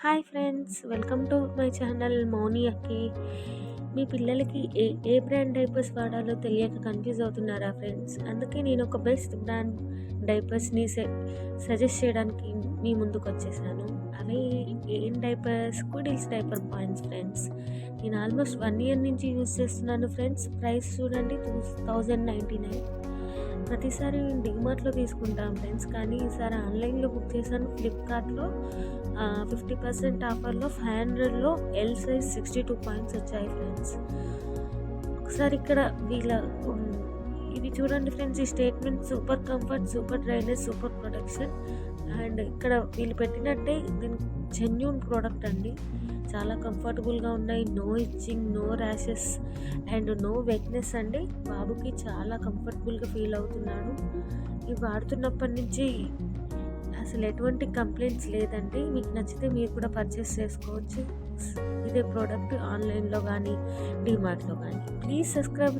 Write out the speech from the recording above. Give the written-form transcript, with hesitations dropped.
Hi friends, welcome to my channel Mouni Akki. మీ పిల్లలకి ఏ brand diapers వాడాలో తెలియక కన్ఫ్యూజ్ అవుతున్నారా ఫ్రెండ్స్? అందుకే నేను ఒక బెస్ట్ బ్రాండ్ డైపర్స్ని సజెస్ట్ చేయడానికి మీ ముందుకు వచ్చేసాను. అవి ఏం diapers? Cuddles diaper points friends. నేను ఆల్మోస్ట్ 1 year నుంచి యూజ్ చేస్తున్నాను ఫ్రెండ్స్. ప్రైస్ చూడండి, 2099. ప్రతిసారి నేను డిమార్ట్లో తీసుకుంటాను ఫ్రెండ్స్, కానీ ఈసారి ఆన్లైన్లో బుక్ చేశాను. ఫ్లిప్కార్ట్లో 50% ఆఫర్లో 500లో ఎల్ సైజ్ 62 పాయింట్స్ వచ్చాయి ఫ్రెండ్స్. ఒకసారి ఇక్కడ ఇది చూడండి ఫ్రెండ్స్. ఈ statement super comfort, super dryness, super protection. And ఇక్కడ వీళ్ళు పెట్టినట్టే దీని జెన్యూన్ ప్రోడక్ట్ అండి. చాలా కంఫర్టబుల్గా ఉన్నాయి. No itching, no rashes and no wetness అండి. బాబుకి చాలా కంఫర్టబుల్గా ఫీల్ అవుతున్నాడు. ఇవి వాడుతున్నప్పటి నుంచి అసలు ఎటువంటి కంప్లైంట్స్ లేదండి. మీకు నచ్చితే మీరు కూడా పర్చేస్ చేసుకోవచ్చు. ఇదే ప్రోడక్ట్ ఆన్లైన్లో కానీ డిమార్ట్లో కానీ. Please subscribe.